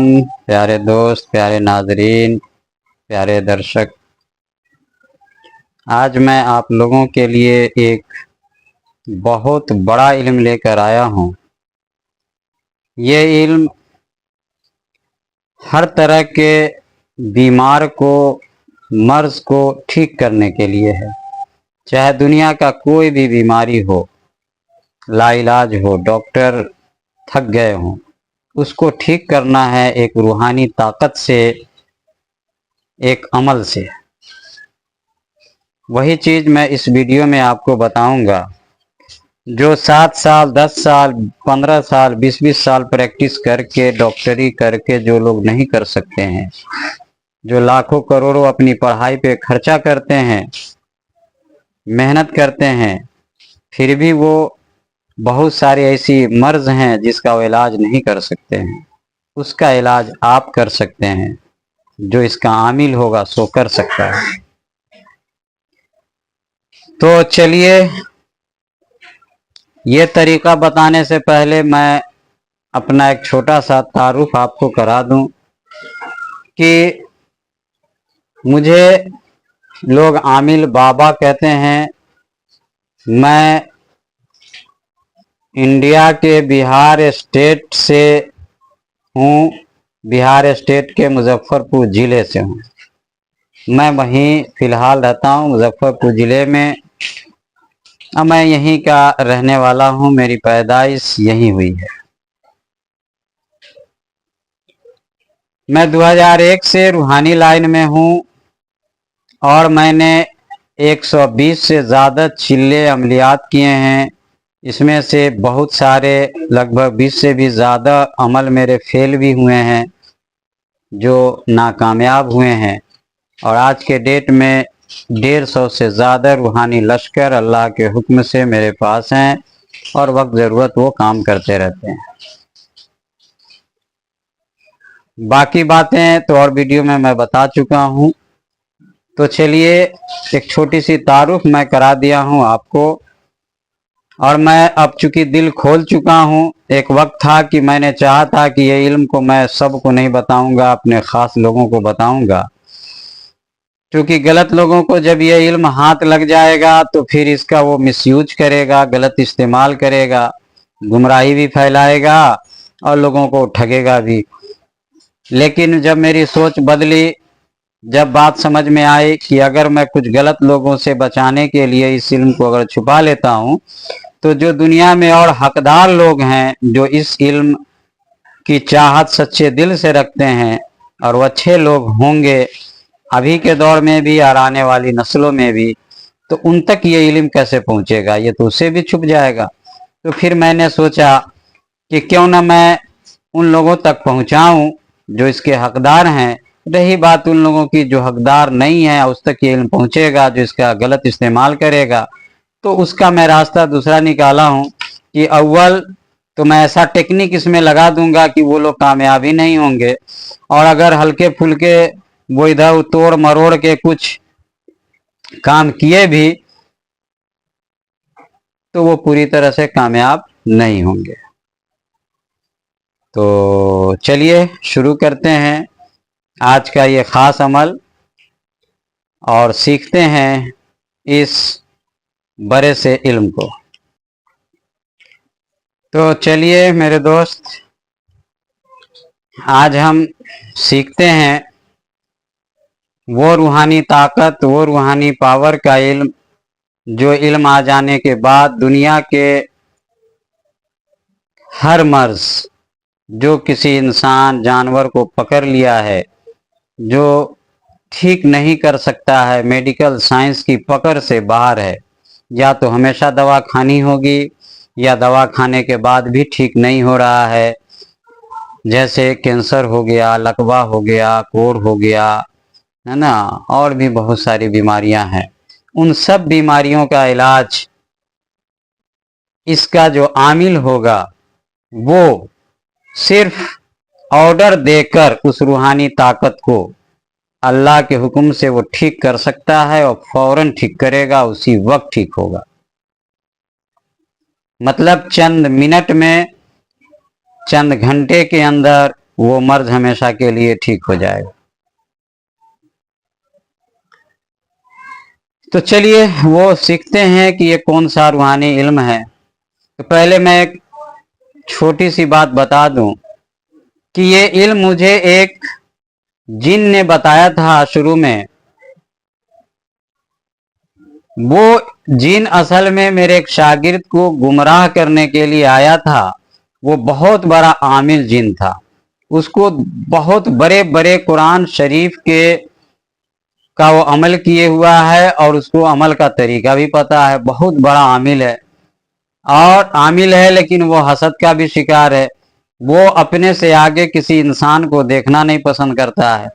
प्यारे दोस्त, प्यारे नाजरीन, प्यारे दर्शक। आज मैं आप लोगों के लिए एक बहुत बड़ा इल्म लेकर आया हूँ। ये इल्म हर तरह के बीमार को, मर्ज को ठीक करने के लिए है। चाहे दुनिया का कोई भी बीमारी हो, लाइलाज हो, डॉक्टर थक गए हों, उसको ठीक करना है एक रूहानी ताकत से, एक अमल से। वही चीज़ मैं इस वीडियो में आपको बताऊंगा। जो 7 साल, 10 साल, 15 साल, 20-20 साल प्रैक्टिस करके, डॉक्टरी करके जो लोग नहीं कर सकते हैं, जो लाखों करोड़ों अपनी पढ़ाई पे खर्चा करते हैं, मेहनत करते हैं, फिर भी वो बहुत सारी ऐसी मर्ज हैं जिसका वो इलाज नहीं कर सकते हैं, उसका इलाज आप कर सकते हैं। जो इसका आमिल होगा सो कर सकता है। तो चलिए, ये तरीका बताने से पहले मैं अपना एक छोटा सा तारुफ आपको करा दूं कि मुझे लोग आमिल बाबा कहते हैं। मैं इंडिया के बिहार स्टेट से हूँ, बिहार स्टेट के मुजफ्फरपुर ज़िले से हूँ। मैं वहीं फ़िलहाल रहता हूँ, मुजफ्फरपुर ज़िले में। मैं यहीं का रहने वाला हूँ, मेरी पैदाइश यहीं हुई है। मैं 2001 से रूहानी लाइन में हूँ और मैंने 120 से ज़्यादा चिल्ले अमलियात किए हैं। इसमें से बहुत सारे, लगभग 20 से भी ज़्यादा अमल मेरे फेल भी हुए हैं, जो नाकामयाब हुए हैं। और आज के डेट में 150 से ज़्यादा रूहानी लश्कर अल्लाह के हुक्म से मेरे पास हैं और वक्त ज़रूरत वो काम करते रहते हैं। बाकी बातें तो और वीडियो में मैं बता चुका हूँ। तो चलिए, एक छोटी सी तारुफ मैं करा दिया हूँ आपको। और मैं अब चूंकि दिल खोल चुका हूँ, एक वक्त था कि मैंने चाहा था कि ये इल्म को मैं सबको नहीं बताऊंगा, अपने ख़ास लोगों को बताऊंगा। क्योंकि गलत लोगों को जब ये इल्म हाथ लग जाएगा तो फिर इसका वो मिसयूज करेगा, गलत इस्तेमाल करेगा, गुमराही भी फैलाएगा और लोगों को ठगेगा भी। लेकिन जब मेरी सोच बदली, जब बात समझ में आई कि अगर मैं कुछ गलत लोगों से बचाने के लिए इस इल्म को अगर छुपा लेता हूँ, तो जो दुनिया में और हकदार लोग हैं, जो इस इल्म की चाहत सच्चे दिल से रखते हैं और वो अच्छे लोग होंगे अभी के दौर में भी और आने वाली नस्लों में भी, तो उन तक ये इल्म कैसे पहुंचेगा? ये तो उससे भी छुप जाएगा। तो फिर मैंने सोचा कि क्यों ना मैं उन लोगों तक पहुंचाऊं जो इसके हकदार हैं। रही बात उन लोगों की जो हकदार नहीं है, उस तक ये इल्म पहुंचेगा, जो इसका गलत इस्तेमाल करेगा, तो उसका मैं रास्ता दूसरा निकाला हूं कि अव्वल तो मैं ऐसा टेक्निक इसमें लगा दूंगा कि वो लोग कामयाब ही नहीं होंगे, और अगर हल्के फुल्के वो इधर तोड़ मरोड़ के कुछ काम किए भी तो वो पूरी तरह से कामयाब नहीं होंगे। तो चलिए शुरू करते हैं आज का ये ख़ास अमल और सीखते हैं इस बड़े से इल्म को। तो चलिए मेरे दोस्त, आज हम सीखते हैं वो रूहानी ताकत, वो रूहानी पावर का इल्म, जो इल्म आ जाने के बाद दुनिया के हर मर्ज जो किसी इंसान, जानवर को पकड़ लिया है, जो ठीक नहीं कर सकता है, मेडिकल साइंस की पकड़ से बाहर है, या तो हमेशा दवा खानी होगी या दवा खाने के बाद भी ठीक नहीं हो रहा है, जैसे कैंसर हो गया, लकवा हो गया, कोढ़ हो गया, है ना, और भी बहुत सारी बीमारियां हैं। उन सब बीमारियों का इलाज इसका जो आमिल होगा वो सिर्फ ऑर्डर देकर उस रूहानी ताकत को अल्लाह के हुक्म से वो ठीक कर सकता है, और फौरन ठीक करेगा, उसी वक्त ठीक होगा। मतलब चंद मिनट में, चंद घंटे के अंदर वो मर्ज हमेशा के लिए ठीक हो जाएगा। तो चलिए वो सीखते हैं कि ये कौन सा रूहानी इल्म है। तो पहले मैं एक छोटी सी बात बता दूं कि ये इल्म मुझे एक जिन ने बताया था शुरू में। वो जिन असल में मेरे एक शागिर्द को गुमराह करने के लिए आया था। वो बहुत बड़ा आमिल जिन था। उसको बहुत बड़े बड़े कुरान शरीफ के का वो अमल किए हुआ है और उसको अमल का तरीका भी पता है। बहुत बड़ा आमिल है और आमिल है, लेकिन वो हसद का भी शिकार है। वो अपने से आगे किसी इंसान को देखना नहीं पसंद करता है।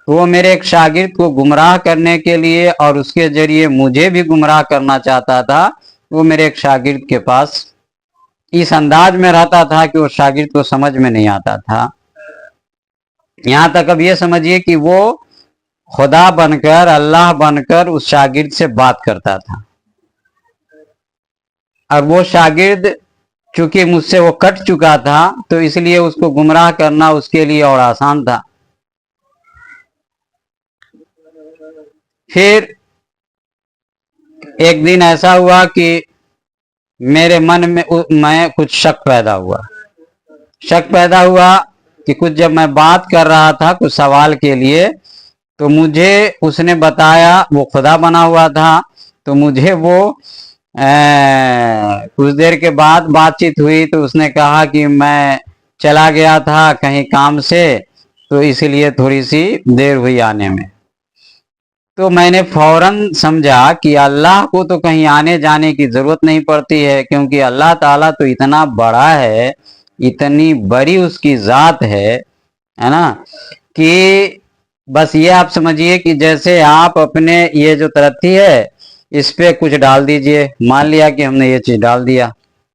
तो वो मेरे एक शागिर्द को गुमराह करने के लिए और उसके जरिए मुझे भी गुमराह करना चाहता था। वो मेरे एक शागिर्द के पास इस अंदाज में रहता था कि वो शागिर्द को समझ में नहीं आता था। यहां तक अब ये समझिए कि वो खुदा बनकर, अल्लाह बनकर उस शागिर्द से बात करता था। और वो शागिर्द चूंकि मुझसे वो कट चुका था, तो इसलिए उसको गुमराह करना उसके लिए और आसान था। फिर एक दिन ऐसा हुआ कि मेरे मन में मैं कुछ शक पैदा हुआ। शक पैदा हुआ कि कुछ जब मैं बात कर रहा था कुछ सवाल के लिए, तो मुझे उसने बताया, वो खुदा बना हुआ था, तो मुझे वो कुछ देर के बाद बातचीत हुई तो उसने कहा कि मैं चला गया था कहीं काम से, तो इसलिए थोड़ी सी देर हुई आने में। तो मैंने फौरन समझा कि अल्लाह को तो कहीं आने जाने की जरूरत नहीं पड़ती है, क्योंकि अल्लाह ताला तो इतना बड़ा है, इतनी बड़ी उसकी जात है ना, कि बस ये आप समझिए कि जैसे आप अपने ये जो तरत्ती है इस पे कुछ डाल दीजिए। मान लिया कि हमने ये चीज डाल दिया,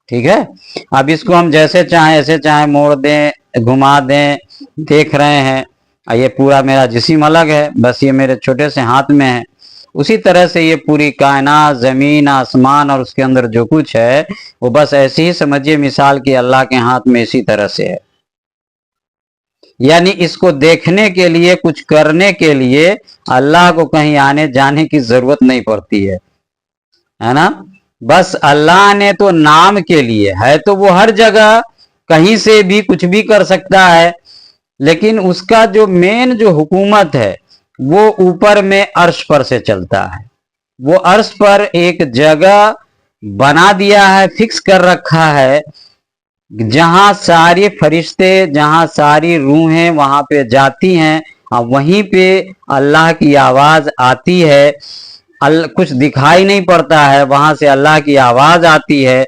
ठीक है। अब इसको हम जैसे चाहें ऐसे चाहें मोड़ दें, घुमा दें, देख रहे हैं। ये पूरा मेरा जिस्म अलग है, बस ये मेरे छोटे से हाथ में है। उसी तरह से ये पूरी कायनात, जमीन, आसमान और उसके अंदर जो कुछ है वो बस ऐसे ही समझिए मिसाल की अल्लाह के हाथ में इसी तरह से है। यानी इसको देखने के लिए, कुछ करने के लिए अल्लाह को कहीं आने जाने की जरूरत नहीं पड़ती है ना। बस अल्लाह ने तो नाम के लिए है, तो वो हर जगह कहीं से भी कुछ भी कर सकता है, लेकिन उसका जो मेन जो हुकूमत है वो ऊपर में अर्श पर से चलता है। वो अर्श पर एक जगह बना दिया है, फिक्स कर रखा है, जहां सारे फरिश्ते, जहां सारी रूहें वहां पे जाती हैं और वहीं पे अल्लाह की आवाज आती है। कुछ दिखाई नहीं पड़ता है, वहां से अल्लाह की आवाज आती है।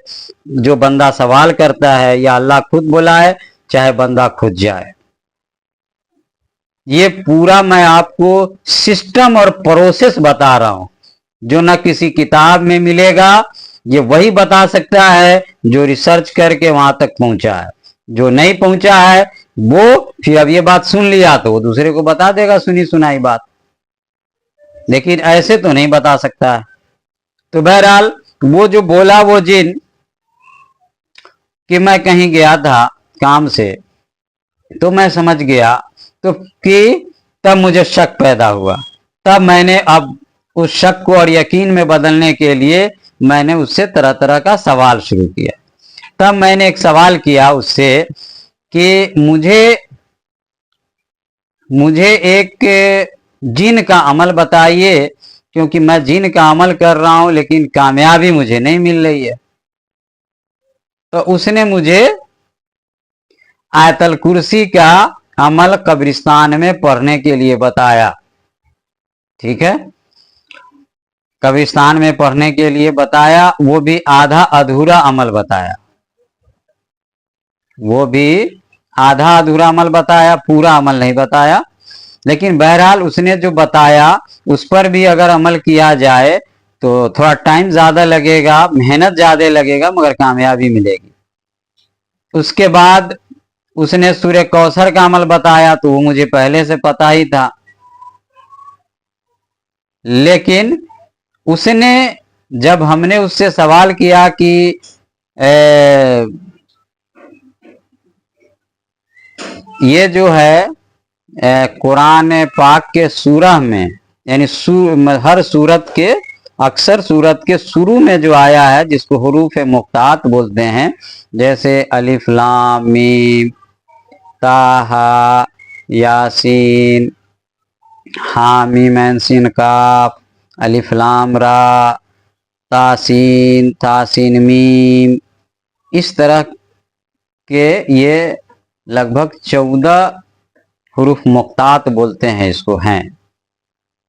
जो बंदा सवाल करता है या अल्लाह खुद बुलाए, चाहे बंदा खुद जाए। ये पूरा मैं आपको सिस्टम और प्रोसेस बता रहा हूं, जो ना किसी किताब में मिलेगा। ये वही बता सकता है जो रिसर्च करके वहां तक पहुंचा है। जो नहीं पहुंचा है वो फिर अब ये बात सुन लिया तो वो दूसरे को बता देगा सुनी सुनाई बात, लेकिन ऐसे तो नहीं बता सकता है। तो बहरहाल वो जो बोला वो जिन कि मैं कहीं गया था काम से, तो मैं समझ गया, तो कि तब मुझे शक पैदा हुआ। तब मैंने अब उस शक को और यकीन में बदलने के लिए मैंने उससे तरह तरह का सवाल शुरू किया। तब मैंने एक सवाल किया उससे कि मुझे एक जिन का अमल बताइए, क्योंकि मैं जिन का अमल कर रहा हूं लेकिन कामयाबी मुझे नहीं मिल रही है। तो उसने मुझे आयतल कुर्सी का अमल कब्रिस्तान में पढ़ने के लिए बताया, ठीक है। कब्रिस्तान में पढ़ने के लिए बताया, वो भी आधा अधूरा अमल बताया। वो भी आधा अधूरा अमल बताया, पूरा अमल नहीं बताया। लेकिन बहरहाल उसने जो बताया उस पर भी अगर अमल किया जाए तो थोड़ा टाइम ज्यादा लगेगा, मेहनत ज्यादा लगेगा, मगर कामयाबी मिलेगी। उसके बाद उसने सूर्य कौसर का अमल बताया, तो वो मुझे पहले से पता ही था। लेकिन उसने, जब हमने उससे सवाल किया कि ये जो है कुरान पाक के सूरह में, यानी हर सूरत के, अक्सर सूरत के शुरू में जो आया है, जिसको हुरूफ मुख्तात बोलते हैं, जैसे अलिफ लाम मीम ताहा यासीन हामीम ऐन सीन काफ अलिफ लाम रा तासीन तासीन मीम, इस तरह के ये लगभग 14 हुरूफ मुख्तात बोलते हैं इसको हैं,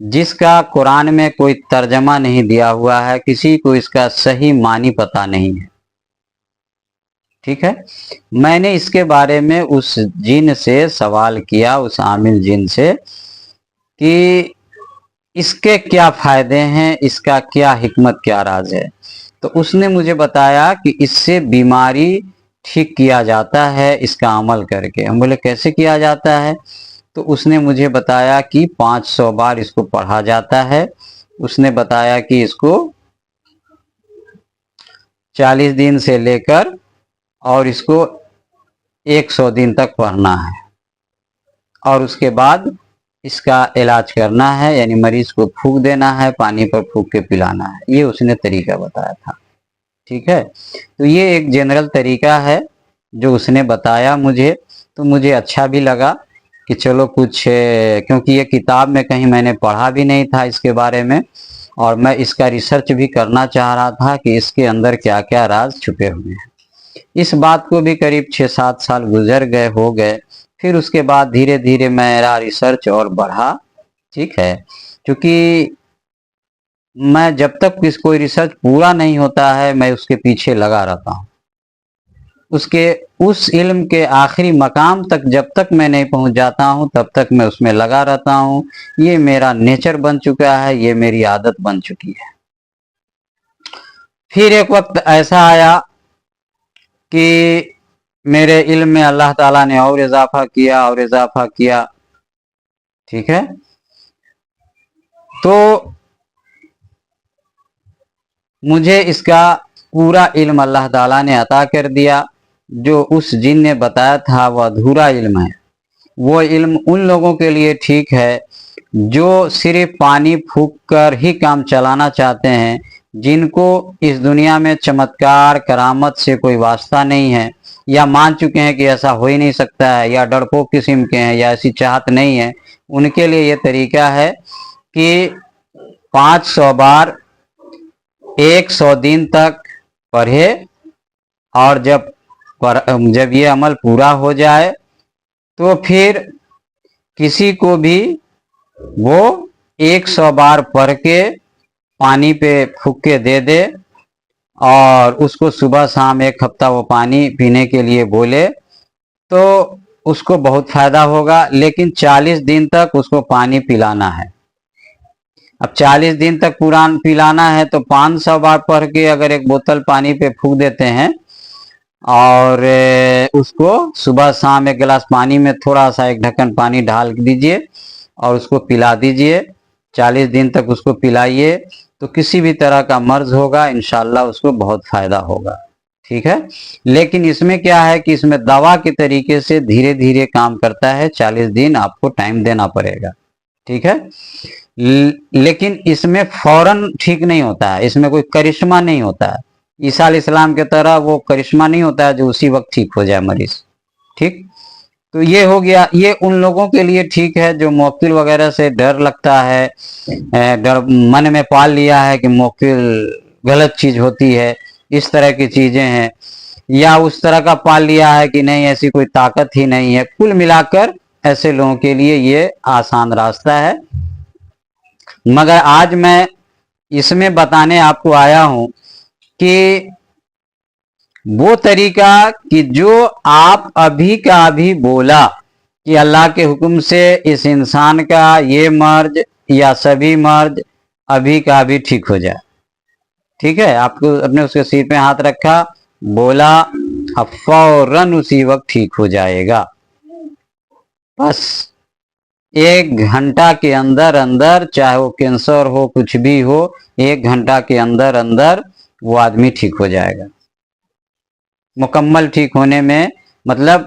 जिसका कुरान में कोई तर्जमा नहीं दिया हुआ है, किसी को इसका सही मानी पता नहीं है। ठीक है, मैंने इसके बारे में उस जिन से सवाल किया, उस आमिल जिन से, कि इसके क्या फायदे हैं, इसका क्या हिकमत क्या राज है। तो उसने मुझे बताया कि इससे बीमारी ठीक किया जाता है इसका अमल करके। हम बोले कैसे किया जाता है? तो उसने मुझे बताया कि 500 बार इसको पढ़ा जाता है। उसने बताया कि इसको 40 दिन से लेकर और इसको 100 दिन तक पढ़ना है, और उसके बाद इसका इलाज करना है, यानी मरीज को फूंक देना है, पानी पर फूंक के पिलाना है। ये उसने तरीका बताया था। ठीक है, तो ये एक जनरल तरीका है जो उसने बताया मुझे, तो मुझे अच्छा भी लगा कि चलो कुछ, क्योंकि ये किताब में कहीं मैंने पढ़ा भी नहीं था इसके बारे में, और मैं इसका रिसर्च भी करना चाह रहा था कि इसके अंदर क्या क्या राज छुपे हुए हैं। इस बात को भी करीब 6-7 साल गुजर गए, हो गए। फिर उसके बाद धीरे धीरे मेरा रिसर्च और बढ़ा। ठीक है, क्योंकि मैं जब तक कोई रिसर्च पूरा नहीं होता है, मैं उसके पीछे लगा रहता हूँ। उसके उस इल्म के आखिरी मकाम तक जब तक मैं नहीं पहुंच जाता हूं, तब तक मैं उसमें लगा रहता हूं। ये मेरा नेचर बन चुका है, ये मेरी आदत बन चुकी है। फिर एक वक्त ऐसा आया कि मेरे इल्म में अल्लाह ताला ने और इजाफा किया और इजाफा किया। ठीक है, तो मुझे इसका पूरा इल्म अल्लाह ताला ने अता कर दिया। जो उस जिन ने बताया था वह अधूरा इल्म है। वो इल्म उन लोगों के लिए ठीक है जो सिर्फ पानी फूंक कर ही काम चलाना चाहते हैं, जिनको इस दुनिया में चमत्कार करामत से कोई वास्ता नहीं है, या मान चुके हैं कि ऐसा हो ही नहीं सकता है, या डरपोक किस्म के हैं, या ऐसी चाहत नहीं है। उनके लिए ये तरीका है कि 500 बार 100 दिन तक पढ़े, और जब ये अमल पूरा हो जाए तो फिर किसी को भी वो 100 बार पढ़ के पानी पे फूंक के दे दे, और उसको सुबह शाम 1 हफ्ता वो पानी पीने के लिए बोले, तो उसको बहुत फायदा होगा। लेकिन 40 दिन तक उसको पानी पिलाना है। अब 40 दिन तक कुरान पिलाना है, तो 500 बार पढ़ के अगर 1 बोतल पानी पे फूंक देते हैं, और उसको सुबह शाम 1 गिलास पानी में थोड़ा सा 1 ढक्कन पानी डाल दीजिए और उसको पिला दीजिए। 40 दिन तक उसको पिलाइए, तो किसी भी तरह का मर्ज होगा इंशाल्लाह उसको बहुत फायदा होगा। ठीक है, लेकिन इसमें क्या है कि इसमें दवा के तरीके से धीरे धीरे काम करता है। 40 दिन आपको टाइम देना पड़ेगा। ठीक है, लेकिन इसमें फौरन ठीक नहीं होता है, इसमें कोई करिश्मा नहीं होता है। ईसा अलैहिस्सलाम के तरह वो करिश्मा नहीं होता है जो उसी वक्त ठीक हो जाए मरीज। ठीक, तो ये हो गया। ये उन लोगों के लिए ठीक है जो मुवक्किल वगैरह से डर लगता है, डर मन में पाल लिया है कि मुवक्किल गलत चीज होती है, इस तरह की चीजें हैं, या उस तरह का पाल लिया है कि नहीं ऐसी कोई ताकत ही नहीं है। कुल मिलाकर ऐसे लोगों के लिए ये आसान रास्ता है। मगर आज मैं इसमें बताने आपको आया हूं कि वो तरीका कि जो आप अभी का अभी बोला कि अल्लाह के हुक्म से इस इंसान का ये मर्ज या सभी मर्ज अभी का अभी ठीक हो जाए। ठीक है, आपको अपने उसके सिर पे हाथ रखा, बोला, अब फौरन उसी वक्त ठीक हो जाएगा। बस 1 घंटा के अंदर अंदर, चाहे वो कैंसर हो कुछ भी हो, 1 घंटा के अंदर अंदर वो आदमी ठीक हो जाएगा। मुकम्मल ठीक होने में मतलब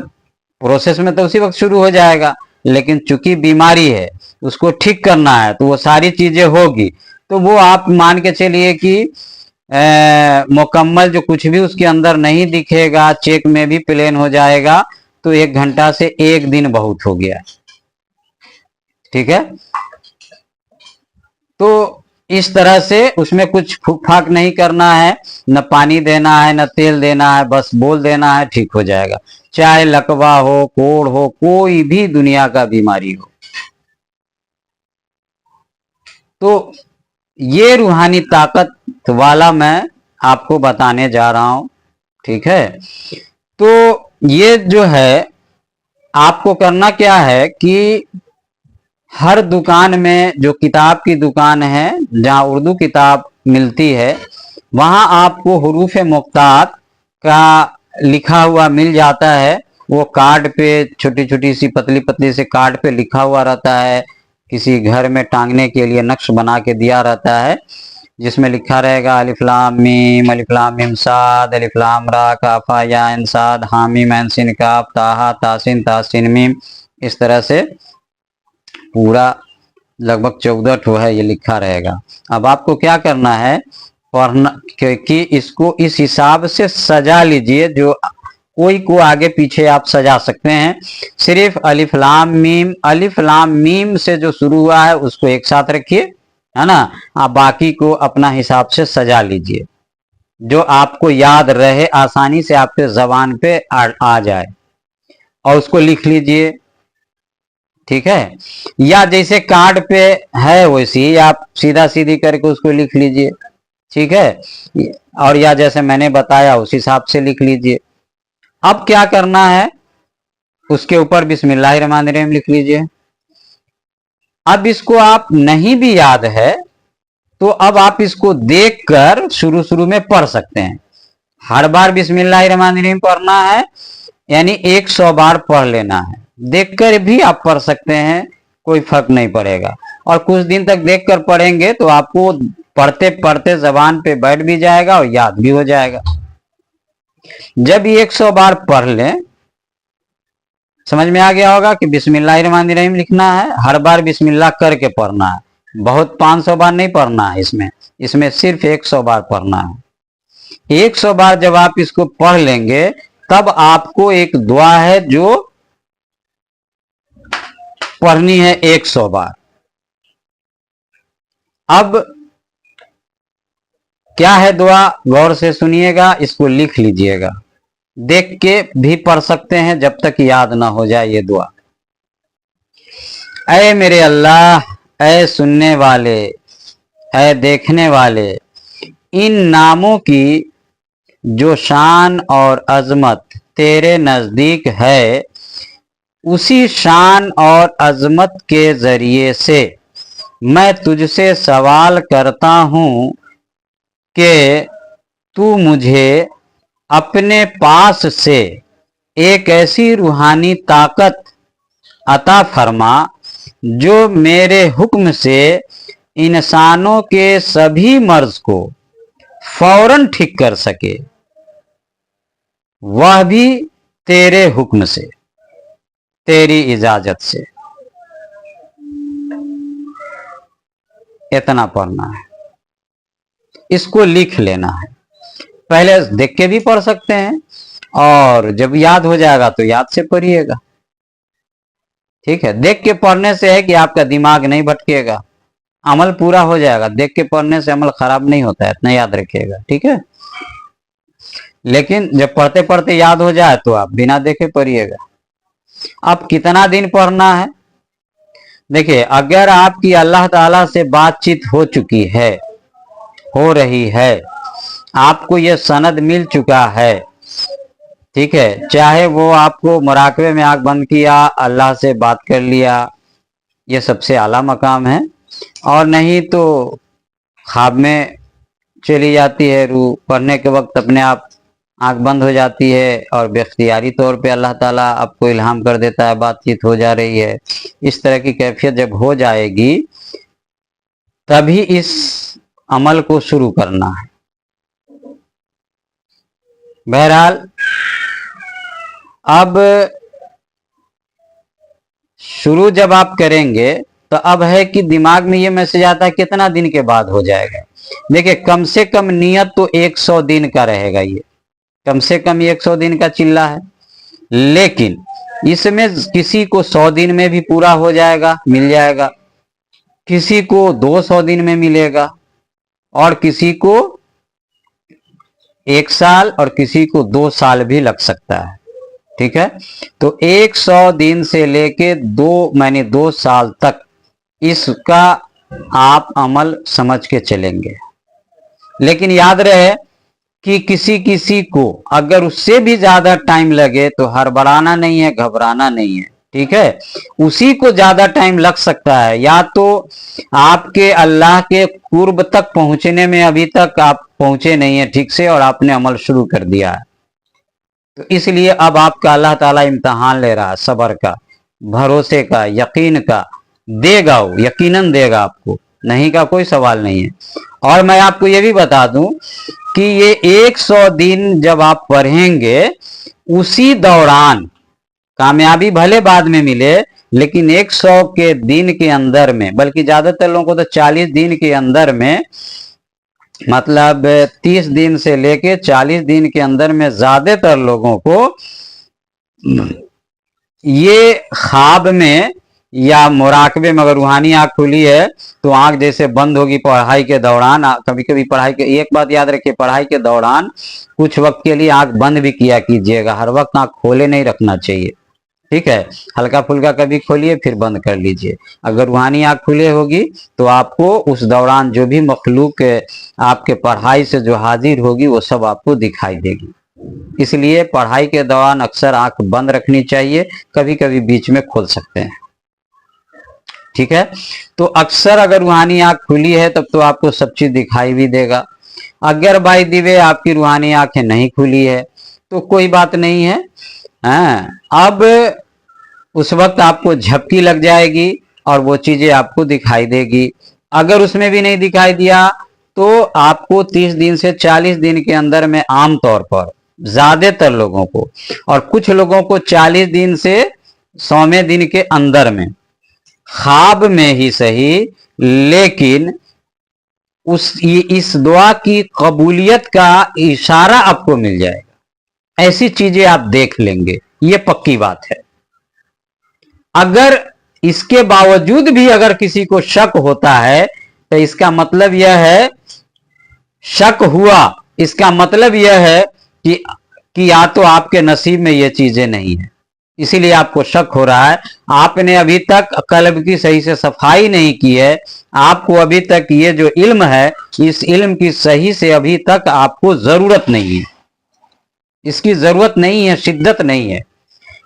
प्रोसेस में तो उसी वक्त शुरू हो जाएगा, लेकिन चूंकि बीमारी है उसको ठीक करना है तो वो सारी चीजें होगी। तो वो आप मान के चलिए कि मुकम्मल जो कुछ भी उसके अंदर नहीं दिखेगा, चेक में भी प्लेन हो जाएगा, तो 1 घंटा से 1 दिन बहुत हो गया। ठीक है, तो इस तरह से उसमें कुछ फूक फाक नहीं करना है, न पानी देना है न तेल देना है, बस बोल देना है, ठीक हो जाएगा। चाहे लकवा हो, कोढ़ हो, कोई भी दुनिया का बीमारी हो। तो ये रूहानी ताकत वाला मैं आपको बताने जा रहा हूं। ठीक है, तो ये जो है आपको करना क्या है कि हर दुकान में, जो किताब की दुकान है जहां उर्दू किताब मिलती है, वहां आपको हुरूफ मुक्तात का लिखा हुआ मिल जाता है। वो कार्ड पे, छोटी छोटी सी पतली पतली से कार्ड पे लिखा हुआ रहता है, किसी घर में टांगने के लिए नक्श बना के दिया रहता है, जिसमें लिखा रहेगा अलिफ लाम मीम साद, अलिफ लाम रा, काफा या इन साद, हामीम ऐन सिन काफ, ताहा तासिन तासिन मीम। इस तरह से पूरा लगभग 14 ठो है, ये लिखा रहेगा। अब आपको क्या करना है, पढ़ना, क्योंकि इसको इस हिसाब से सजा लीजिए, जो कोई को आगे पीछे आप सजा सकते हैं। सिर्फ अलिफ लाम मीम से जो शुरू हुआ है उसको एक साथ रखिए, है ना। आप बाकी को अपना हिसाब से सजा लीजिए, जो आपको याद रहे, आसानी से आपके जबान पे आ जाए, और उसको लिख लीजिए। ठीक है, या जैसे कार्ड पे है वैसे ही आप सीधा सीधी करके उसको लिख लीजिए। ठीक है, और या जैसे मैंने बताया उस हिसाब से लिख लीजिए। अब क्या करना है, उसके ऊपर बिस्मिल्लाहिर्रहमानिर्रहीम लिख लीजिए। अब इसको आप नहीं भी याद है तो अब आप इसको देखकर शुरू शुरू में पढ़ सकते हैं। हर बार बिस्मिल्लाहिर्रहमानिर्रहीम पढ़ना है, यानी 100 बार पढ़ लेना है। देखकर भी आप पढ़ सकते हैं, कोई फर्क नहीं पड़ेगा। और कुछ दिन तक देखकर पढ़ेंगे तो आपको पढ़ते पढ़ते जबान पे बैठ भी जाएगा और याद भी हो जाएगा। जब ये 100 बार पढ़ लें, समझ में आ गया होगा कि बिस्मिल्लाहिर्रहमानिर्रहीम लिखना है, हर बार बिस्मिल्लाह करके पढ़ना है। बहुत 500 बार नहीं पढ़ना है, इसमें सिर्फ 100 बार पढ़ना है। 100 बार जब आप इसको पढ़ लेंगे, तब आपको एक दुआ है जो पढ़नी है 100 बार। अब क्या है दुआ, गौर से सुनिएगा, इसको लिख लीजिएगा। देख के भी पढ़ सकते हैं जब तक याद ना हो जाए ये दुआ। ऐ मेरे अल्लाह, ऐ सुनने वाले, ऐ देखने वाले, इन नामों की जो शान और अजमत तेरे नजदीक है, उसी शान और अजमत के जरिए से मैं तुझसे सवाल करता हूं कि तू मुझे अपने पास से एक ऐसी रूहानी ताकत अता फरमा जो मेरे हुक्म से इंसानों के सभी मर्ज को फौरन ठीक कर सके, वह भी तेरे हुक्म से, तेरी इजाजत से। इतना पढ़ना है, इसको लिख लेना है। पहले देख के भी पढ़ सकते हैं, और जब याद हो जाएगा तो याद से पढ़िएगा। ठीक है, देख के पढ़ने से है कि आपका दिमाग नहीं भटकेगा, अमल पूरा हो जाएगा। देख के पढ़ने से अमल खराब नहीं होता है, इतना याद रखिएगा। ठीक है, लेकिन जब पढ़ते पढ़ते याद हो जाए तो आप बिना देखे पढ़िएगा। अब कितना दिन पढ़ना है, देखिए, अगर आपकी अल्लाह ताला से बातचीत हो चुकी है, हो रही है, आपको यह सनद मिल चुका है, ठीक है, चाहे वो आपको मुराकबे में आंख बंद किया, अल्लाह से बात कर लिया, ये सबसे आला मकाम है। और नहीं तो ख्वाब में चली जाती है रूह, पढ़ने के वक्त अपने आप आंख बंद हो जाती है और बेख्तियारी तौर पे अल्लाह ताला आपको इल्हाम कर देता है, बातचीत हो जा रही है। इस तरह की कैफियत जब हो जाएगी, तभी इस अमल को शुरू करना है। बहरहाल, अब शुरू जब आप करेंगे तो अब है कि दिमाग में ये मैसेज आता है कितना दिन के बाद हो जाएगा। देखिए कम से कम नियत तो 100 दिन का रहेगा, ये कम से कम 100 दिन का चिल्ला है, लेकिन इसमें किसी को 100 दिन में भी पूरा हो जाएगा, मिल जाएगा, किसी को 200 दिन में मिलेगा, और किसी को 1 साल और किसी को 2 साल भी लग सकता है। ठीक है, तो 100 दिन से लेके 2 साल तक इसका आप अमल समझ के चलेंगे। लेकिन याद रहे कि किसी किसी को अगर उससे भी ज्यादा टाइम लगे तो हड़बड़ाना नहीं है, घबराना नहीं है। ठीक है, उसी को ज्यादा टाइम लग सकता है, या तो आपके अल्लाह के कुर्ब तक पहुंचने में अभी तक आप पहुंचे नहीं है ठीक से और आपने अमल शुरू कर दिया है, तो इसलिए अब आपका अल्लाह ताला इम्तहान ले रहा है, सब्र का, भरोसे का, यकीन का। देगा, वो यकीनन देगा आपको, नहीं का कोई सवाल नहीं है। और मैं आपको ये भी बता दूं कि ये 100 दिन जब आप पढ़ेंगे उसी दौरान कामयाबी भले बाद में मिले, लेकिन 100 के दिन के अंदर में, बल्कि ज्यादातर लोगों को तो 40 दिन के अंदर में, मतलब 30 दिन से लेके 40 दिन के अंदर में ज्यादातर लोगों को ये ख्वाब में या मुराकबे में, अगर रूहानी आंख खुली है तो आंख जैसे बंद होगी पढ़ाई के दौरान, कभी कभी पढ़ाई के, एक बात याद रखिए, पढ़ाई के दौरान कुछ वक्त के लिए आंख बंद भी किया कीजिएगा, हर वक्त आंख खोले नहीं रखना चाहिए। ठीक है, हल्का फुल्का कभी खोलिए फिर बंद कर लीजिए। अगर रूहानी आंख खुले होगी तो आपको उस दौरान जो भी मखलूक आपके पढ़ाई से जो हाजिर होगी वो सब आपको दिखाई देगी। इसलिए पढ़ाई के दौरान अक्सर आंख बंद रखनी चाहिए, कभी कभी बीच में खोल सकते हैं। ठीक है, तो अक्सर अगर रूहानी आंख खुली है तब तो आपको सब चीज दिखाई भी देगा। अगर बाय द वे आपकी रूहानी आंखें नहीं खुली है तो कोई बात नहीं है। अब उस वक्त आपको झपकी लग जाएगी और वो चीजें आपको दिखाई देगी। अगर उसमें भी नहीं दिखाई दिया तो आपको 30 दिन से 40 दिन के अंदर में, आमतौर पर ज्यादातर लोगों को, और कुछ लोगों को 40 दिन से 100वें दिन के अंदर में, ख्वाब में ही सही, लेकिन इस दुआ की कबूलियत का इशारा आपको मिल जाएगा। ऐसी चीजें आप देख लेंगे, ये पक्की बात है। अगर इसके बावजूद भी अगर किसी को शक होता है तो इसका मतलब यह है, शक हुआ, इसका मतलब यह है कि या तो आपके नसीब में ये चीजें नहीं है, इसीलिए आपको शक हो रहा है। आपने अभी तक कल्ब की सही से सफाई नहीं की है, आपको अभी तक ये जो इल्म है, इस इल्म की सही से अभी तक आपको जरूरत नहीं है, इसकी जरूरत नहीं है, शिद्दत नहीं है।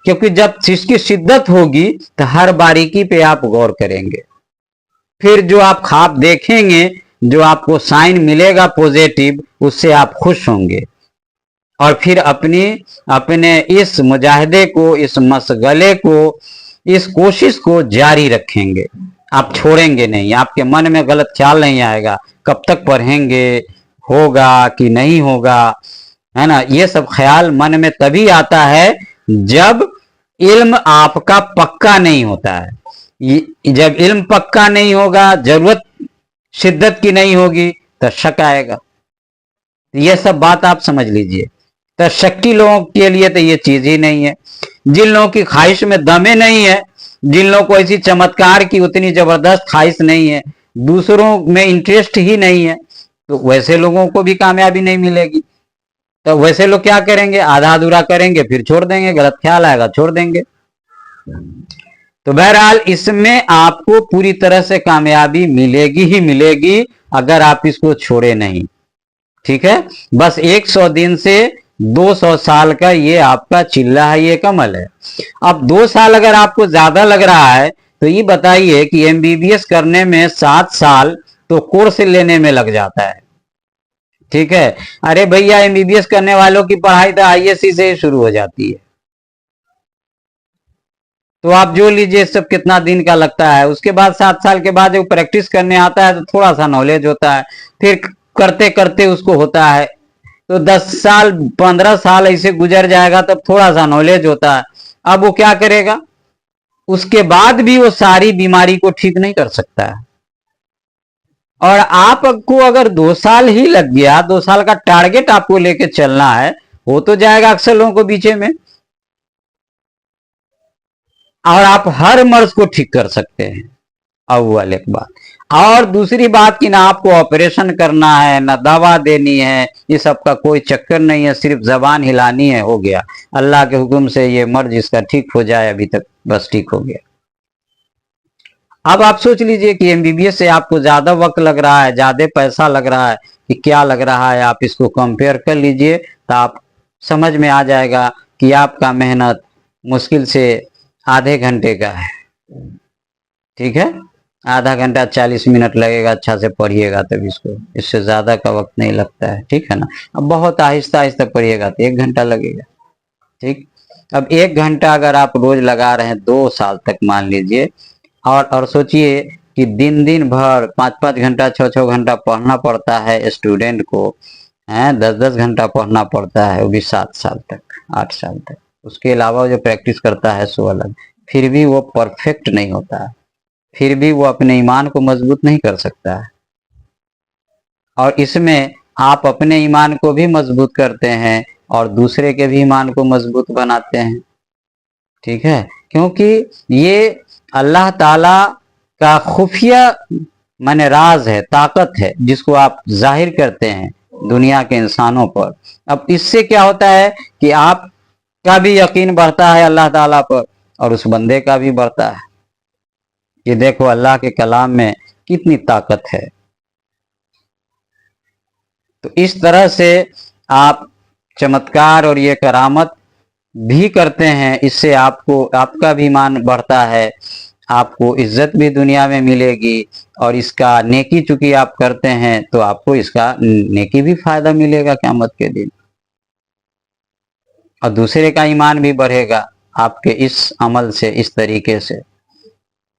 क्योंकि जब इसकी शिद्दत होगी तो हर बारीकी पे आप गौर करेंगे, फिर जो आप ख्वाब देखेंगे, जो आपको साइन मिलेगा पॉजिटिव, उससे आप खुश होंगे और फिर अपने इस मुजाहिदे को, इस मशगले को, इस कोशिश को जारी रखेंगे। आप छोड़ेंगे नहीं, आपके मन में गलत ख्याल नहीं आएगा कब तक पढ़ेंगे, होगा कि नहीं होगा, है ना। ये सब ख्याल मन में तभी आता है जब इल्म आपका पक्का नहीं होता है। जब इल्म पक्का नहीं होगा, जरूरत शिद्दत की नहीं होगी, तो शक आएगा। ये सब बात आप समझ लीजिए। तो शक्की लोगों के लिए तो ये चीज ही नहीं है। जिन लोगों की ख्वाहिश में दमे नहीं है, जिन लोगों को ऐसी चमत्कार की उतनी जबरदस्त ख्वाहिश नहीं है, दूसरों में इंटरेस्ट ही नहीं है, तो वैसे लोगों को भी कामयाबी नहीं मिलेगी। तो वैसे लोग क्या करेंगे, आधा अधूरा करेंगे, फिर छोड़ देंगे, गलत ख्याल आएगा छोड़ देंगे। तो बहरहाल इसमें आपको पूरी तरह से कामयाबी मिलेगी ही मिलेगी अगर आप इसको छोड़े नहीं। ठीक है, बस 100 दिन से 200 साल का ये आपका चिल्ला है, ये कमल है। अब 2 साल अगर आपको ज्यादा लग रहा है तो ये बताइए कि एमबीबीएस करने में 7 साल तो कोर्स लेने में लग जाता है। ठीक है, अरे भैया एमबीबीएस करने वालों की पढ़ाई तो आईएससी से ही शुरू हो जाती है। तो आप जो लीजिए सब कितना दिन का लगता है। उसके बाद 7 साल के बाद जब प्रैक्टिस करने आता है तो थोड़ा सा नॉलेज होता है, फिर करते करते उसको होता है, तो 10 साल 15 साल ऐसे गुजर जाएगा तब थोड़ा सा नॉलेज होता है। अब वो क्या करेगा, उसके बाद भी वो सारी बीमारी को ठीक नहीं कर सकता है। और आपको अगर 2 साल ही लग गया, 2 साल का टारगेट आपको लेके चलना है, हो तो जाएगा अक्सर लोगों को बीचे में। और आप हर मर्ज को ठीक कर सकते हैं, अव्वल एक बात। और दूसरी बात कि ना आपको ऑपरेशन करना है, ना दवा देनी है, ये सब का कोई चक्कर नहीं है, सिर्फ जबान हिलानी है, हो गया। अल्लाह के हुक्म से ये मर्ज इसका ठीक हो जाए, अभी तक बस ठीक हो गया। अब आप सोच लीजिए कि एमबीबीएस से आपको ज्यादा वक्त लग रहा है, ज्यादा पैसा लग रहा है, कि क्या लग रहा है, आप इसको कंपेयर कर लीजिए तो आप समझ में आ जाएगा कि आपका मेहनत मुश्किल से आधे घंटे का है। ठीक है, आधा घंटा 40 मिनट लगेगा, अच्छा से पढ़िएगा तब इसको, इससे ज्यादा का वक्त नहीं लगता है। ठीक है ना। अब बहुत आहिस्ता आहिस्ता पढ़िएगा तो 1 घंटा लगेगा। ठीक, अब 1 घंटा अगर आप रोज लगा रहे हैं 2 साल तक मान लीजिए, और सोचिए कि दिन दिन भर 5-5 घंटा 6-6 घंटा पढ़ना पड़ता है स्टूडेंट को, है 10-10 घंटा पढ़ना पड़ता है, वो भी 7 साल तक, 8 साल तक। उसके अलावा जो प्रैक्टिस करता है सो अलग, फिर भी वो परफेक्ट नहीं होता है, फिर भी वो अपने ईमान को मजबूत नहीं कर सकता है। और इसमें आप अपने ईमान को भी मजबूत करते हैं और दूसरे के भी ईमान को मजबूत बनाते हैं। ठीक है, क्योंकि ये अल्लाह ताला का खुफिया माने राज है, ताकत है, जिसको आप जाहिर करते हैं दुनिया के इंसानों पर। अब इससे क्या होता है कि आपका भी यकीन बढ़ता है अल्लाह ताला पर, और उस बंदे का भी बढ़ता है कि देखो अल्लाह के कलाम में कितनी ताकत है। तो इस तरह से आप चमत्कार और ये करामत भी करते हैं, इससे आपको आपका भी ईमान बढ़ता है, आपको इज्जत भी दुनिया में मिलेगी, और इसका नेकी चूंकि आप करते हैं तो आपको इसका नेकी भी फायदा मिलेगा क़यामत के दिन, और दूसरे का ईमान भी बढ़ेगा आपके इस अमल से, इस तरीके से।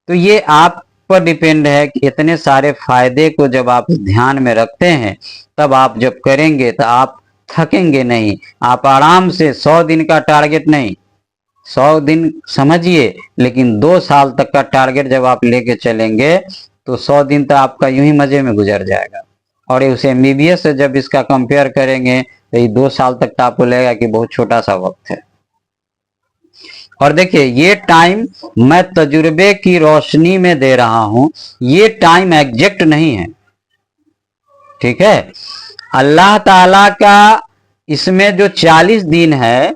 तो ये आप पर डिपेंड है कि इतने सारे फायदे को जब आप ध्यान में रखते हैं, तब आप जब करेंगे तो आप थकेंगे नहीं। आप आराम से 100 दिन का टारगेट नहीं, 100 दिन समझिए, लेकिन 2 साल तक का टारगेट जब आप लेके चलेंगे तो 100 दिन तो आपका यूं ही मजे में गुजर जाएगा। और उस एमबीबीएस से जब इसका कंपेयर करेंगे तो ये 2 साल तक तो आपको लगेगा कि बहुत छोटा सा वक्त है। और देखिए ये टाइम मैं तजुर्बे की रोशनी में दे रहा हूं, ये टाइम एग्जैक्ट नहीं है। ठीक है, अल्लाह ताला का इसमें जो 40 दिन है,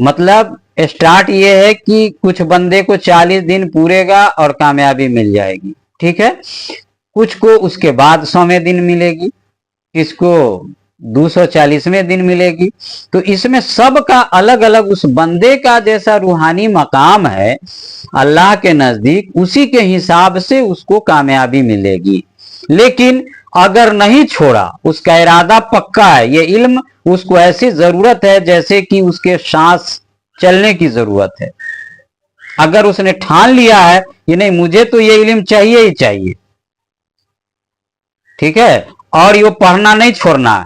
मतलब स्टार्ट ये है कि कुछ बंदे को 40 दिन पूरेगा और कामयाबी मिल जाएगी। ठीक है, कुछ को उसके बाद 100वें दिन मिलेगी, किसको 240वें दिन मिलेगी। तो इसमें सबका अलग अलग उस बंदे का जैसा रूहानी मकाम है अल्लाह के नजदीक, उसी के हिसाब से उसको कामयाबी मिलेगी। लेकिन अगर नहीं छोड़ा, उसका इरादा पक्का है, ये इल्म उसको ऐसी जरूरत है जैसे कि उसके सांस चलने की जरूरत है। अगर उसने ठान लिया है कि नहीं मुझे तो ये इल्म चाहिए ही चाहिए, ठीक है, और ये पढ़ना नहीं छोड़ना है,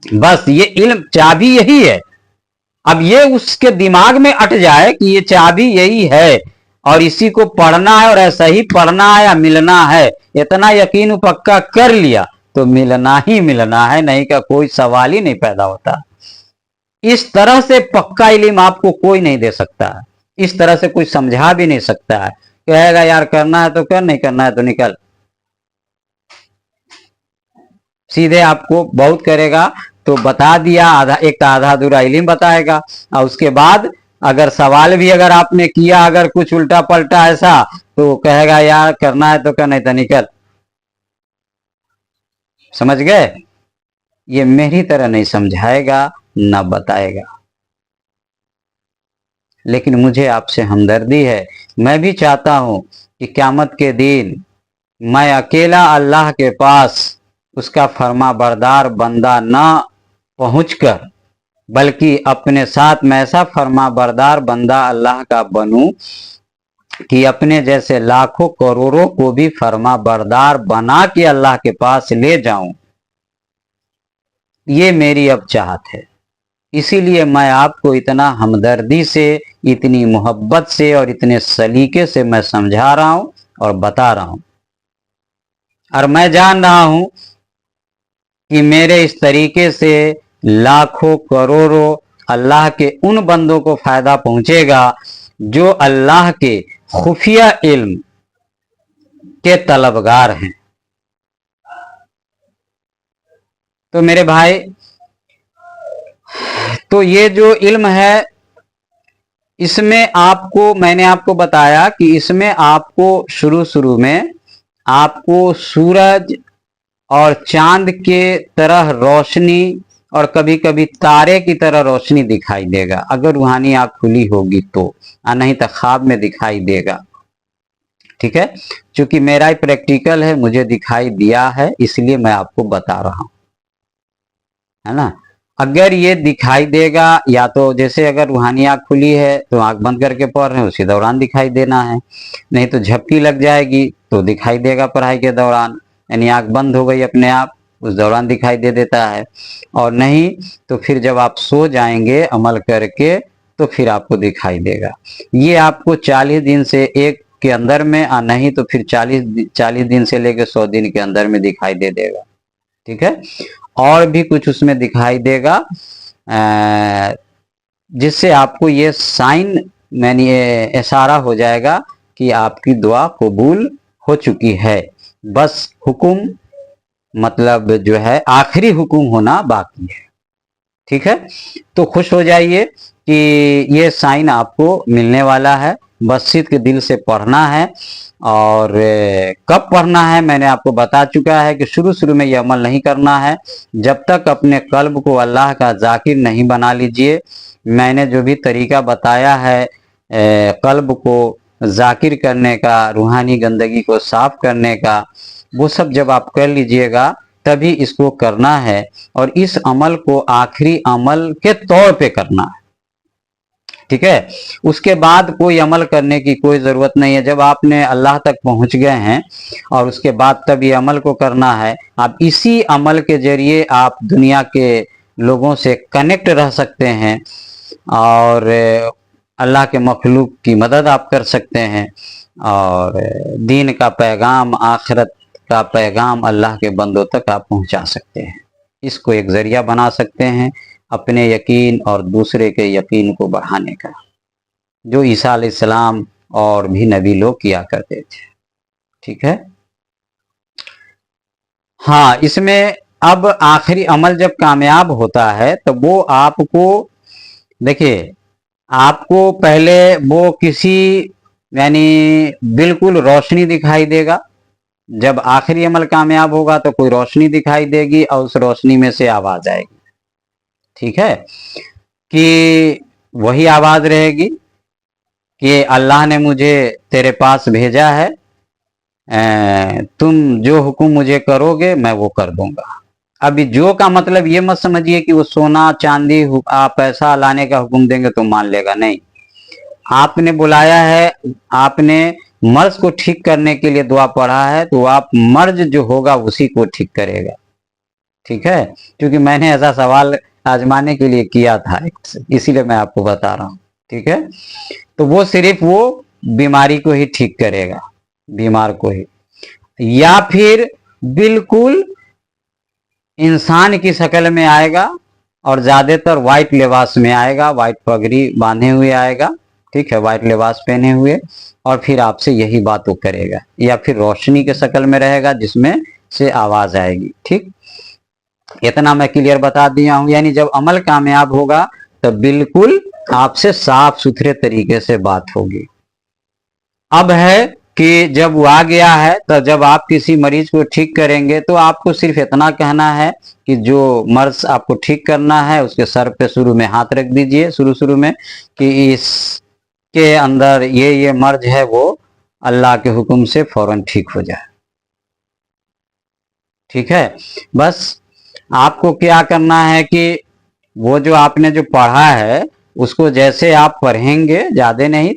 बस ये इल्म चाबी यही है। अब ये उसके दिमाग में अट जाए कि ये चाबी यही है और इसी को पढ़ना है और ऐसा ही पढ़ना है या मिलना है, इतना यकीन पक्का कर लिया तो मिलना ही मिलना है, नहीं का कोई सवाल ही नहीं पैदा होता। इस तरह से पक्का इल्म आपको कोई नहीं दे सकता है, इस तरह से कोई समझा भी नहीं सकता है। कहेगा यार करना है तो कर, नहीं करना है तो निकल, सीधे आपको बहुत करेगा तो बता दिया, आधा एक आधा अधूरा इल्म बताएगा, और उसके बाद अगर सवाल भी अगर आपने किया अगर कुछ उल्टा पलटा ऐसा, तो कहेगा यार करना है तो कर, नहीं तो निकल। समझ गए? ये मेरी तरह नहीं समझाएगा ना बताएगा, लेकिन मुझे आपसे हमदर्दी है। मैं भी चाहता हूं कि क़यामत के दिन मैं अकेला अल्लाह के पास उसका फर्मा बरदार बंदा ना पहुंचकर, बल्कि अपने साथ मैं ऐसा फर्मा बरदार बंदा अल्लाह का बनूं कि अपने जैसे लाखों करोड़ों को भी फर्मा बरदार बना के अल्लाह के पास ले जाऊं। ये मेरी अब चाहत है, इसीलिए मैं आपको इतना हमदर्दी से इतनी मोहब्बत से और इतने सलीके से मैं समझा रहा हूं और बता रहा हूं। और मैं जान रहा हूं कि मेरे इस तरीके से लाखों करोड़ों अल्लाह के उन बंदों को फायदा पहुंचेगा जो अल्लाह के खुफिया इल्म के तलबगार हैं। तो मेरे भाई, तो ये जो इल्म है, इसमें आपको, मैंने आपको बताया कि इसमें आपको शुरू में आपको सूरज और चांद के तरह रोशनी और कभी कभी तारे की तरह रोशनी दिखाई देगा, अगर रूहानी आंख खुली होगी तो, और नहीं तो ख्वाब में दिखाई देगा। ठीक है, क्योंकि मेरा ही प्रैक्टिकल है, मुझे दिखाई दिया है, इसलिए मैं आपको बता रहा हूं, है ना। अगर ये दिखाई देगा, या तो जैसे अगर रूहानी आंख खुली है तो आंख बंद करके पढ़ रहे हैं, उसी दौरान दिखाई देना है, नहीं तो झपकी लग जाएगी तो दिखाई देगा पढ़ाई के दौरान, यानी आंख बंद हो गई अपने आप, उस दौरान दिखाई दे देता है। और नहीं तो फिर जब आप सो जाएंगे अमल करके तो फिर आपको दिखाई देगा। ये आपको 40 दिन से एक के अंदर में, नहीं तो फिर 40 दिन से लेकर 100 दिन के अंदर में दिखाई दे देगा। ठीक है, और भी कुछ उसमें दिखाई देगा जिससे आपको ये साइन, यानी इशारा हो जाएगा कि आपकी दुआ कबूल हो चुकी है। बस हुक्म, मतलब जो है आखिरी हुक्म होना बाकी है। ठीक है, तो खुश हो जाइए कि ये साइन आपको मिलने वाला है। बस सिद्ध दिल से पढ़ना है, और कब पढ़ना है मैंने आपको बता चुका है कि शुरू में ये अमल नहीं करना है जब तक अपने कल्ब को अल्लाह का जाकिर नहीं बना लीजिए। मैंने जो भी तरीका बताया है कल्ब को जाकिर करने का, रूहानी गंदगी को साफ करने का, वो सब जब आप कर लीजिएगा तभी इसको करना है, और इस अमल को आखिरी अमल के तौर पे करना है। ठीक है, उसके बाद कोई अमल करने की कोई जरूरत नहीं है। जब आपने अल्लाह तक पहुंच गए हैं और उसके बाद तब ये अमल को करना है। आप इसी अमल के जरिए आप दुनिया के लोगों से कनेक्ट रह सकते हैं, और अल्लाह के मखलूक की मदद आप कर सकते हैं, और दीन का पैगाम, आखिरत का पैगाम अल्लाह के बंदों तक आप पहुंचा सकते हैं। इसको एक जरिया बना सकते हैं अपने यकीन और दूसरे के यकीन को बढ़ाने का, जो ईसा अलैहिस्सलाम और भी नबी लोग किया करते थे। ठीक है, हाँ, इसमें अब आखिरी अमल जब कामयाब होता है तो वो आपको, देखिए, आपको पहले वो किसी, यानी बिल्कुल रोशनी दिखाई देगा। जब आखिरी अमल कामयाब होगा तो कोई रोशनी दिखाई देगी और उस रोशनी में से आवाज आएगी। ठीक है, कि वही आवाज रहेगी कि अल्लाह ने मुझे तेरे पास भेजा है, तुम जो हुक्म मुझे करोगे मैं वो कर दूंगा। अभी जो का मतलब ये मत समझिए कि वो सोना चांदी आप पैसा लाने का हुक्म देंगे तो मान लेगा, नहीं। आपने बुलाया है, आपने मर्ज को ठीक करने के लिए दुआ पढ़ा है, तो आप मर्ज जो होगा उसी को ठीक करेगा। ठीक है, क्योंकि मैंने ऐसा सवाल आजमाने के लिए किया था, इसीलिए मैं आपको बता रहा हूं। ठीक है, तो वो सिर्फ वो बीमारी को ही ठीक करेगा, बीमार को ही, या फिर बिल्कुल इंसान की शक्ल में आएगा और ज्यादातर व्हाइट लिबास में आएगा, व्हाइट पगड़ी बांधे हुए आएगा। ठीक है, व्हाइट लिबास पहने हुए, और फिर आपसे यही बात वो करेगा, या फिर रोशनी के शक्ल में रहेगा जिसमें से आवाज आएगी। ठीक, इतना मैं क्लियर बता दिया हूं। यानी जब अमल कामयाब होगा तो बिल्कुल आपसे साफ सुथरे तरीके से बात होगी। अब है कि जब वो आ गया है तो जब आप किसी मरीज को ठीक करेंगे तो आपको सिर्फ इतना कहना है कि जो मर्ज आपको ठीक करना है उसके सर पे शुरू में हाथ रख दीजिए, शुरू में, कि इसके अंदर ये मर्ज है, वो अल्लाह के हुक्म से फौरन ठीक हो जाए। ठीक है, बस आपको क्या करना है कि वो जो आपने जो पढ़ा है उसको जैसे आप पढ़ेंगे, ज्यादा नहीं,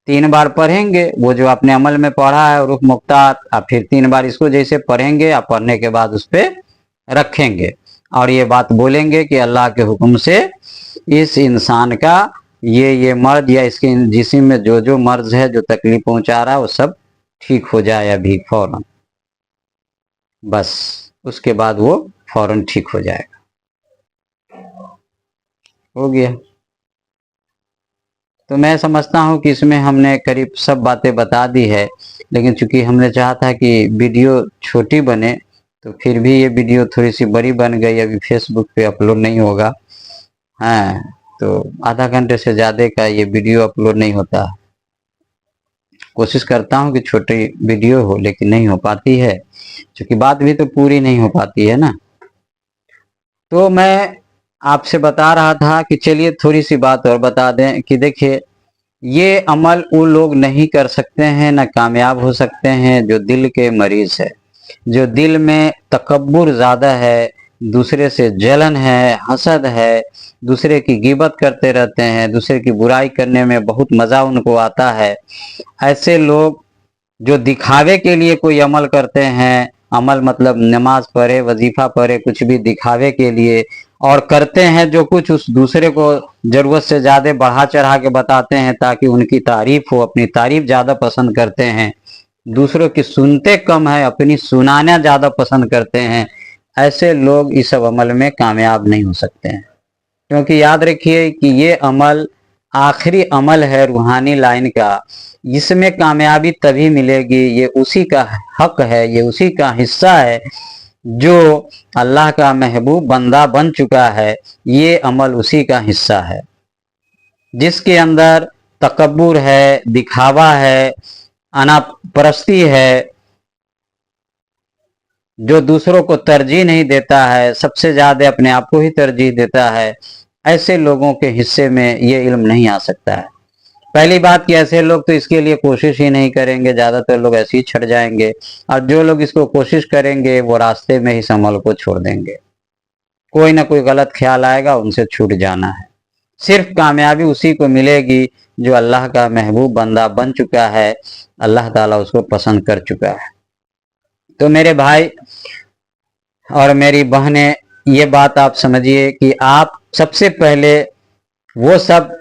3 बार पढ़ेंगे वो जो आपने अमल में पढ़ा है रुख मुक्तात, आप फिर 3 बार इसको जैसे पढ़ेंगे, आप पढ़ने के बाद उस पर रखेंगे और ये बात बोलेंगे कि अल्लाह के हुक्म से इस इंसान का ये मर्ज या इसके जिस्म में जो जो मर्ज है, जो तकलीफ पहुंचा रहा है, वो सब ठीक हो जाए अभी फौरन। बस उसके बाद वो फौरन ठीक हो जाएगा। हो गया। तो मैं समझता हूँ कि इसमें हमने करीब सब बातें बता दी है, लेकिन चूंकि हमने चाहा था कि वीडियो छोटी बने, तो फिर भी ये वीडियो थोड़ी सी बड़ी बन गई। अभी फेसबुक पे अपलोड नहीं होगा। हाँ, तो आधा घंटे से ज़्यादा का ये वीडियो अपलोड नहीं होता। कोशिश करता हूँ कि छोटी वीडियो हो, लेकिन नहीं हो पाती है, क्योंकि बात भी तो पूरी नहीं हो पाती है ना। तो मैं आपसे बता रहा था कि चलिए थोड़ी सी बात और बता दें कि देखिए, ये अमल वो लोग नहीं कर सकते हैं, ना कामयाब हो सकते हैं, जो दिल के मरीज है, जो दिल में तकब्बुर ज़्यादा है, दूसरे से जलन है, हसद है, दूसरे की गिबत करते रहते हैं, दूसरे की बुराई करने में बहुत मज़ा उनको आता है। ऐसे लोग जो दिखावे के लिए कोई अमल करते हैं, अमल मतलब नमाज पढ़े, वजीफा पढ़े, कुछ भी दिखावे के लिए, और करते हैं जो कुछ उस दूसरे को जरूरत से ज़्यादा बढ़ा चढ़ा के बताते हैं ताकि उनकी तारीफ हो, अपनी तारीफ ज़्यादा पसंद करते हैं, दूसरों की सुनते कम है, अपनी सुनाना ज़्यादा पसंद करते हैं। ऐसे लोग इस सब अमल में कामयाब नहीं हो सकते हैं, क्योंकि याद रखिए कि ये अमल आखिरी अमल है रूहानी लाइन का। इसमें कामयाबी तभी मिलेगी, ये उसी का हक है, ये उसी का हिस्सा है जो अल्लाह का महबूब बंदा बन चुका है। ये अमल उसी का हिस्सा है जिसके अंदर तकब्बुर है, दिखावा है, अनापरस्ती है, जो दूसरों को तरजीह नहीं देता है, सबसे ज्यादा अपने आप को ही तरजीह देता है। ऐसे लोगों के हिस्से में ये इल्म नहीं आ सकता है। पहली बात कि ऐसे लोग तो इसके लिए कोशिश ही नहीं करेंगे, ज्यादातर लोग ऐसे ही छट जाएंगे, और जो लोग इसको कोशिश करेंगे वो रास्ते में ही इस अमल को छोड़ देंगे। कोई ना कोई गलत ख्याल आएगा, उनसे छूट जाना है। सिर्फ कामयाबी उसी को मिलेगी जो अल्लाह का महबूब बंदा बन चुका है, अल्लाह ताला उसको पसंद कर चुका है। तो मेरे भाई और मेरी बहनें, ये बात आप समझिए कि आप सबसे पहले वो सब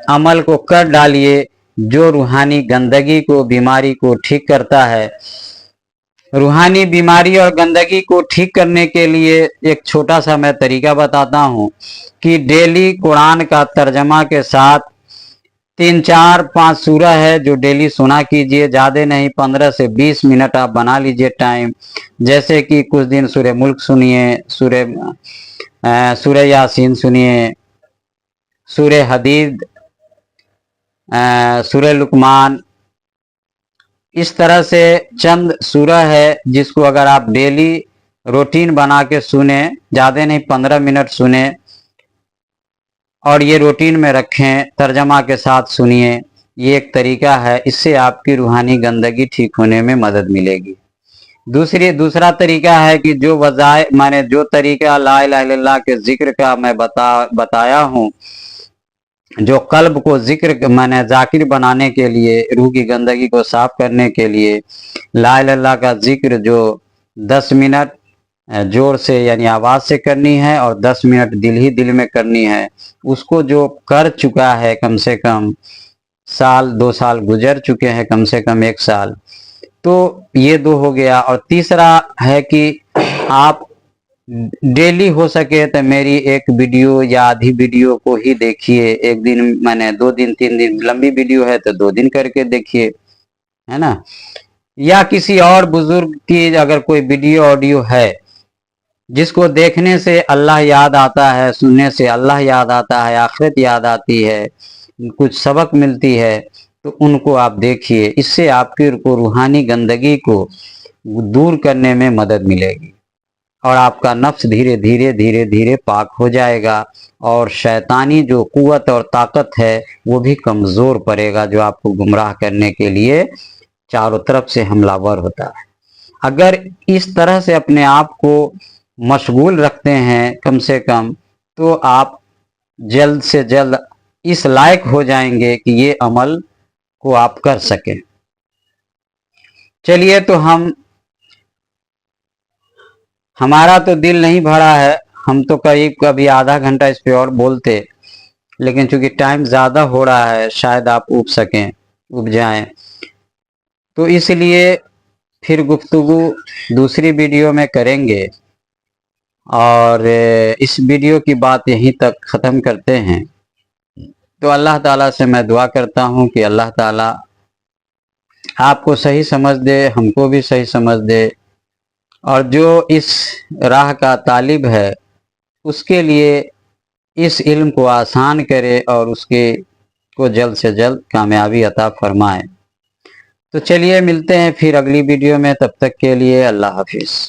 अमल को कर डालिए जो रूहानी गंदगी को, बीमारी को ठीक करता है। रूहानी बीमारी और गंदगी को ठीक करने के लिए एक छोटा सा मैं तरीका बताता हूँ कि डेली कुरान का तर्जमा के साथ 3 4 5 सूरा है जो डेली सुना कीजिए, ज़्यादा नहीं, 15 से 20 मिनट आप बना लीजिए टाइम। जैसे कि कुछ दिन सूरह मुल्क सुनिए, सूरह यासीन सुनिए, सूरह हदीद, सूरह लुकमान, इस तरह से चंद सूरह है जिसको अगर आप डेली रूटीन बना के सुने, ज़्यादा नहीं 15 मिनट सुने, और ये रूटीन में रखें, तर्जमा के साथ सुनिए, ये एक तरीका है। इससे आपकी रूहानी गंदगी ठीक होने में मदद मिलेगी। दूसरा तरीका है कि जो वज़ाय मैंने जो तरीका ला इलाहा इल्लल्लाह के जिक्र का मैं बताया हूँ, जो कल्ब को जिक्र मैंने जाकिर बनाने के लिए, रूह की गंदगी को साफ करने के लिए ला इलाहा इल्लल्लाह का जिक्र जो 10 मिनट जोर से यानी आवाज़ से करनी है और 10 मिनट दिल ही दिल में करनी है, उसको जो कर चुका है, कम से कम साल 2 साल गुजर चुके हैं, कम से कम 1 साल, तो ये 2 हो गया। और तीसरा है कि आप डेली हो सके तो मेरी एक वीडियो या आधी वीडियो को ही देखिए। एक दिन मैंने 2 दिन 3 दिन, लंबी वीडियो है तो 2 दिन करके देखिए, है ना। या किसी और बुजुर्ग की अगर कोई वीडियो ऑडियो है जिसको देखने से अल्लाह याद आता है, सुनने से अल्लाह याद आता है, आखिरत याद आती है, कुछ सबक मिलती है, तो उनको आप देखिए। इससे आपकी को रूहानी गंदगी को दूर करने में मदद मिलेगी और आपका नफ्स धीरे धीरे धीरे धीरे पाक हो जाएगा, और शैतानी जो कुव्वत और ताकत है वो भी कमज़ोर पड़ेगा, जो आपको गुमराह करने के लिए चारों तरफ से हमलावर होता है। अगर इस तरह से अपने आप को मशगूल रखते हैं कम से कम, तो आप जल्द से जल्द इस लायक हो जाएंगे कि ये अमल को आप कर सकें। चलिए, तो हमारा तो दिल नहीं भरा है, हम तो करीब कभी आधा घंटा इस पे और बोलते, लेकिन चूंकि टाइम ज़्यादा हो रहा है, शायद आप उब जाएं, तो इसलिए फिर गुफ्तगू दूसरी वीडियो में करेंगे। और इस वीडियो की बात यहीं तक ख़त्म करते हैं। तो अल्लाह ताला से मैं दुआ करता हूँ कि अल्लाह ताला आपको सही समझ दे, हमको भी सही समझ दे, और जो इस राह का तालिब है उसके लिए इस इल्म को आसान करे और उसके को जल्द से जल्द कामयाबी अता फरमाए। तो चलिए मिलते हैं फिर अगली वीडियो में, तब तक के लिए अल्लाह हाफिज़।